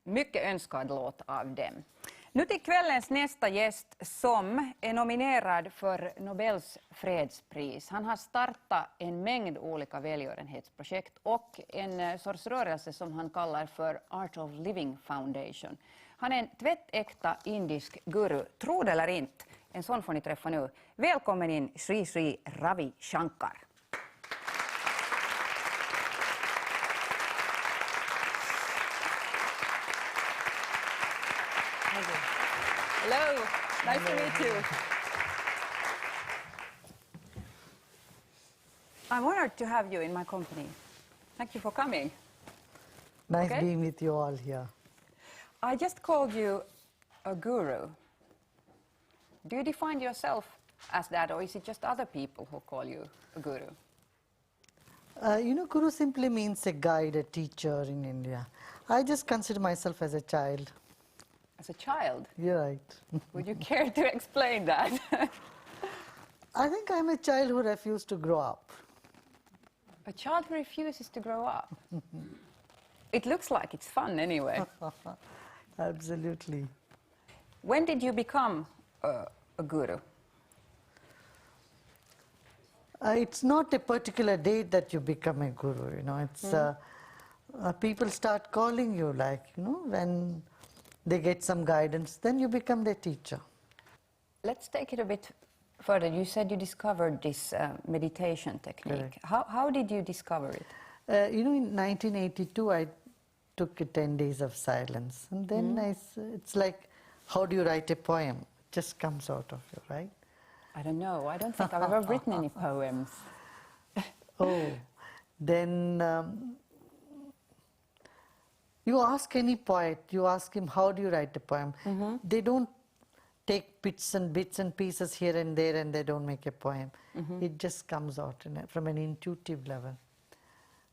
mycket önskad låt av dem. Nu till kvällens nästa gäst som är nominerad för Nobels fredspris. Han har startat en mängd olika välgörenhetsprojekt och en sorts rörelse som han kallar för Art of Living Foundation. Han är en tvättäkta indisk guru, tro det eller inte. En sån får ni träffa nu. Välkommen in Sri Sri Ravi Shankar. Hello, nice to meet you. I'm honored to have you in my company. Thank you for coming. Nice being with you all here. I just called you a guru. Do you define yourself as that, or is it just other people who call you a guru? Guru simply means a guide, a teacher in India. I just consider myself as a child. As a child? You're right. Would you care to explain that? I think I'm a child who refused to grow up. A child who refuses to grow up? It looks like it's fun anyway. Absolutely. When did you become a guru? It's not a particular date that you become a guru, It's people start calling you, when they get some guidance, then you become their teacher. Let's take it a bit further. You said you discovered this meditation technique. How did you discover it? In 1982, I took 10 days of silence. And then it's like, how do you write a poem? It just comes out of you, right? I don't know. I don't think I've ever written any poems. Then you ask any poet, you ask him, how do you write a poem? They don't take bits and pieces here and there and they don't make a poem. It just comes out from an intuitive level.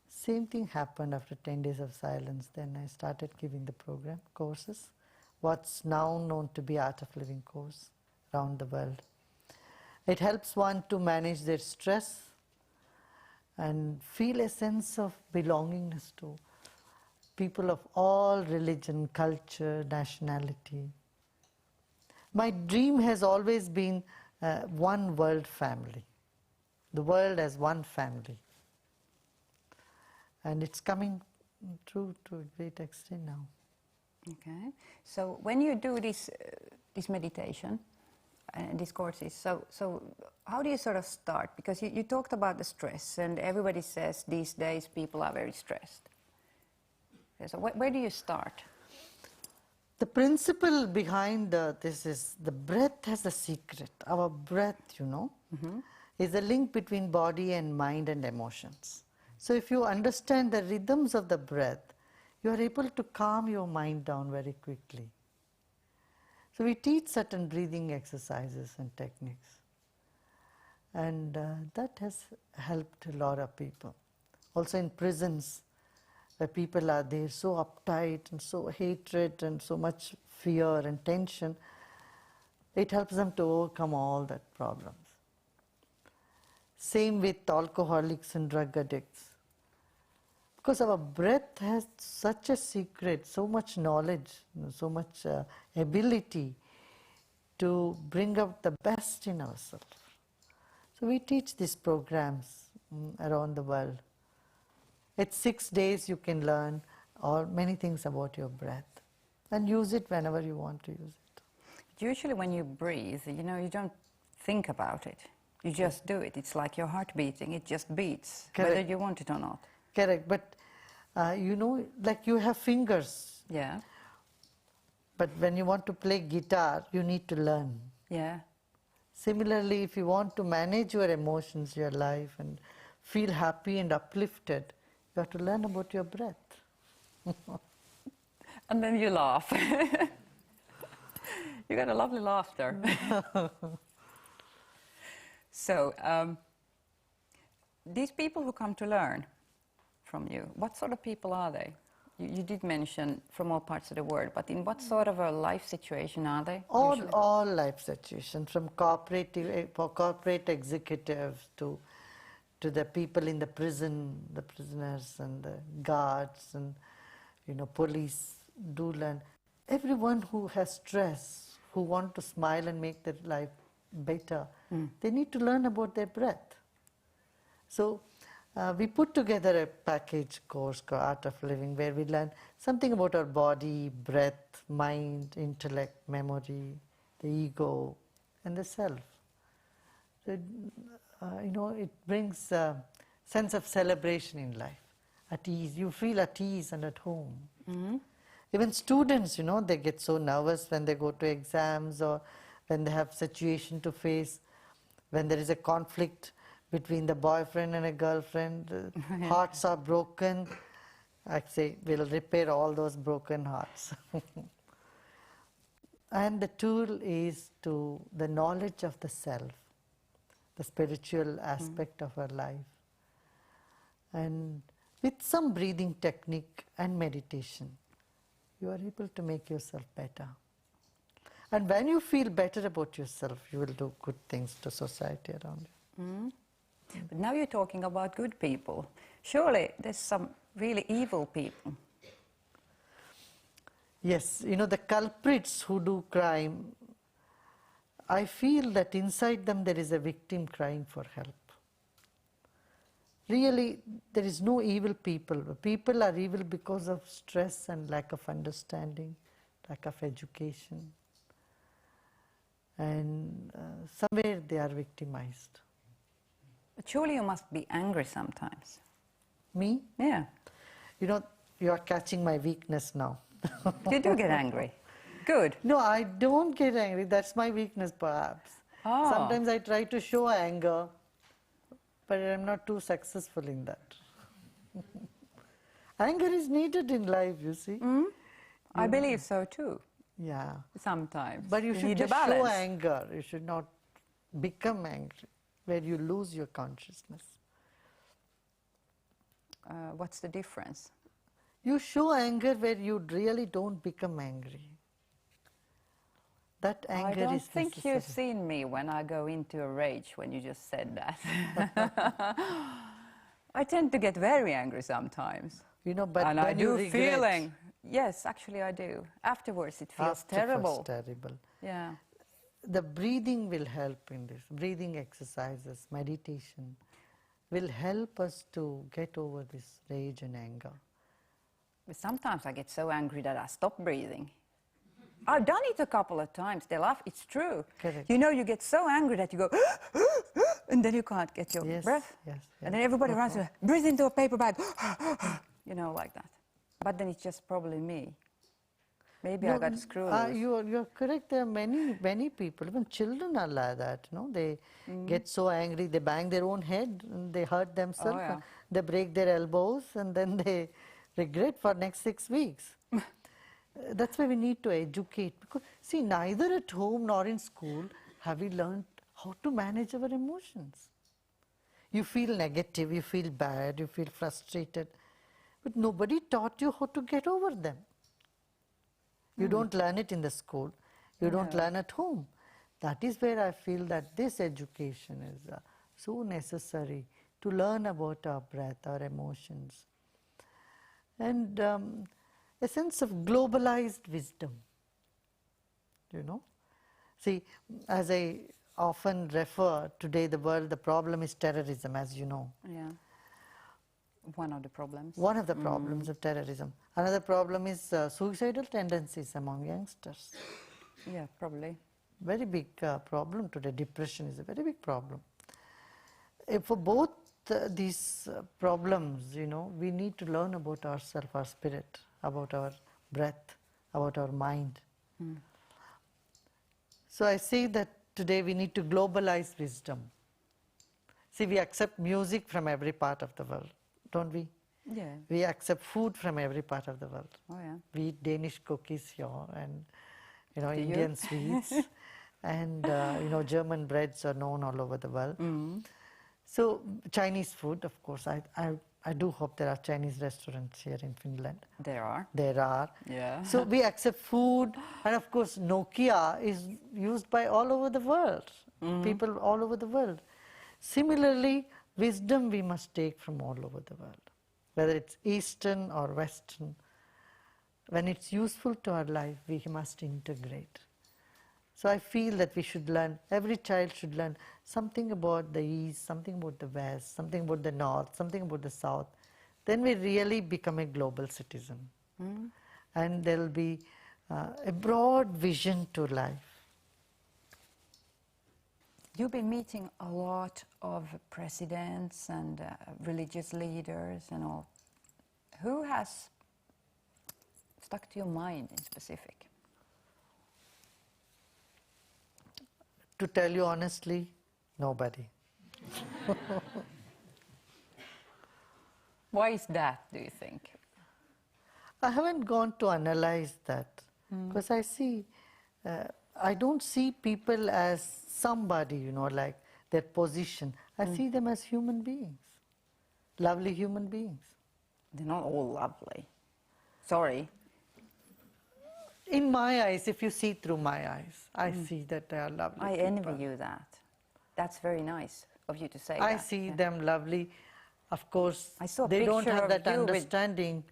Same thing happened after 10 days of silence. Then I started giving the program, courses, what's now known to be Art of Living course around the world. It helps one to manage their stress and feel a sense of belongingness to people of all religion, culture, nationality. My dream has always been one world family, the world as one family. And it's coming true to a great extent now. Okay. So when you do this meditation, these courses, so how do you sort of start? Because you talked about the stress, and everybody says these days people are very stressed. So where do you start? The principle behind this is the breath has a secret. Our breath, is a link between body and mind and emotions. So if you understand the rhythms of the breath, you are able to calm your mind down very quickly. So we teach certain breathing exercises and techniques. And that has helped a lot of people. Also in prisons, where people are there so uptight and so hatred and so much fear and tension, it helps them to overcome all that problems. Same with alcoholics and drug addicts. Because our breath has such a secret, so much knowledge, so much ability to bring out the best in ourselves. So we teach these programs around the world. It's 6 days you can learn many things about your breath and use it whenever you want to use it. Usually when you breathe, you don't think about it. You just do it. It's like your heart beating. It just beats, whether you want it or not. Correct. But, like you have fingers. Yeah. But when you want to play guitar, you need to learn. Yeah. Similarly, if you want to manage your emotions, your life, and feel happy and uplifted, you have to learn about your breath. And then you laugh. You got a lovely laughter. So, these people who come to learn from you, what sort of people are they? You did mention from all parts of the world, but in what sort of a life situation are they? All life situations, from corporate executives to the people in the prison, the prisoners and the guards and police, do learn. Everyone who has stress, who want to smile and make their life better, they need to learn about their breath. So we put together a package course called Art of Living, where we learn something about our body, breath, mind, intellect, memory, the ego, and the self. So, it brings a sense of celebration in life, at ease. You feel at ease and at home. Even students, they get so nervous when they go to exams or when they have situation to face, when there is a conflict between the boyfriend and a girlfriend, hearts are broken. I say, we'll repair all those broken hearts. And the tool is the knowledge of the self, the spiritual aspect of our life. And with some breathing technique and meditation, you are able to make yourself better. And when you feel better about yourself, you will do good things to society around you. But now you're talking about good people. Surely there's some really evil people. Yes, the culprits who do crime, I feel that inside them there is a victim crying for help. Really, there is no evil people. People are evil because of stress and lack of understanding, lack of education. And somewhere they are victimized. But surely you must be angry sometimes. Me? Yeah. You are catching my weakness now. You do get angry. Good. No, I don't get angry. That's my weakness, perhaps. Oh. Sometimes I try to show anger, but I'm not too successful in that. Anger is needed in life, you see. I believe so too. Yeah. Sometimes. But you should need just a balance. show anger. You should not become angry, where you lose your consciousness. What's the difference? You show anger where you really don't become angry. That anger I don't is think necessary. you've seen me when I go into a rage when you just said that. I tend to get very angry sometimes. But and I you do regret, feeling. Yes, actually I do. Afterwards it feels terrible. Terrible. Yeah. The breathing will help in this. Breathing exercises, meditation will help us to get over this rage and anger. But sometimes I get so angry that I stop breathing. I've done it a couple of times. They laugh. It's true. Correct. You get so angry that you go, and then you can't get your breath. Yes. And then everybody runs, breathe into a paper bag, like that. But then it's just probably me. Maybe I got screwed. You're correct. There are many people, even children are like that. They get so angry, they bang their own head, and they hurt themselves. Oh, yeah. They break their elbows, and then they regret for next 6 weeks. That's why we need to educate. Because, see, neither at home nor in school have we learned how to manage our emotions. You feel negative, you feel bad, you feel frustrated, but nobody taught you how to get over them. You don't learn it in the school, you don't learn at home. That is where I feel that this education is so necessary to learn about our breath, our emotions. And a sense of globalized wisdom, See, as I often refer, today the problem is terrorism, as you know. Yeah. One of the problems. One of the problems of terrorism. Another problem is suicidal tendencies among youngsters. Yeah, probably. Very big problem today. Depression is a very big problem. For both these problems, we need to learn about ourselves, our spirit, about our breath, about our mind. So I say that today we need to globalize wisdom. See, we accept music from every part of the world, don't we? Yeah. We accept food from every part of the world. Oh, yeah. We eat Danish cookies here and, Do Indian you? sweets. And, German breads are known all over the world. So Chinese food, of course, I do hope there are Chinese restaurants here in Finland. There are. There are. Yeah. So we accept food, and of course Nokia is used by all over the world, people all over the world. Similarly, wisdom we must take from all over the world, whether it's Eastern or Western. when it's useful to our life, we must integrate. So I feel that we should learn, every child should learn something about the East, something about the West, something about the North, something about the South. Then we really become a global citizen. And there will be a broad vision to life. You've been meeting a lot of presidents and religious leaders and all. Who has stuck to your mind in specific? To tell you honestly, nobody. Why is that, do you think? I haven't gone to analyze that because I don't see people as somebody, you know, like their position. I see them as human beings, lovely human beings. They're not all lovely. Sorry. In my eyes, if you see through my eyes, I see that they are lovely I people. envy you that. That's very nice of you to say I that. see them lovely. Of course, I saw a they don't picture have of that you with- understanding.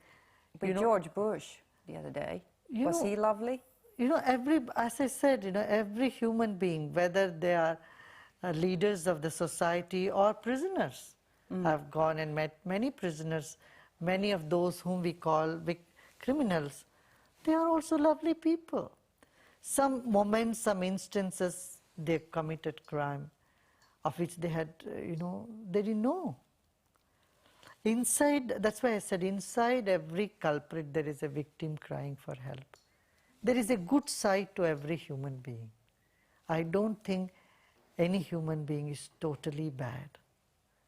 With you know, George Bush the other day. You Was know- he lovely? You know, as I said, you know, every human being, whether they are leaders of the society or prisoners, I've gone and met many prisoners, many of those whom we call criminals. They are also lovely people. Some moments, some instances, they committed crime of which they had, you know, they didn't know. Inside, that's why I said, inside every culprit, there is a victim crying for help. There is a good side to every human being. I don't think any human being is totally bad.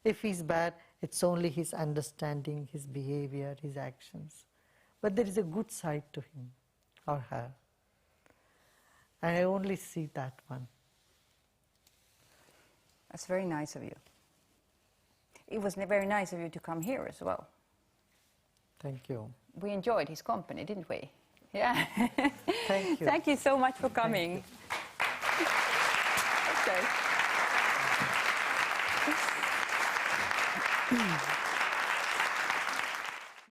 If he's bad, it's only his understanding, his behavior, his actions. But there is a good side to him or her. And I only see that one. That's very nice of you. It was very nice of you to come here as well. Thank you. We enjoyed his company, didn't we? Yeah. Thank you. Thank you so much for coming. Okay.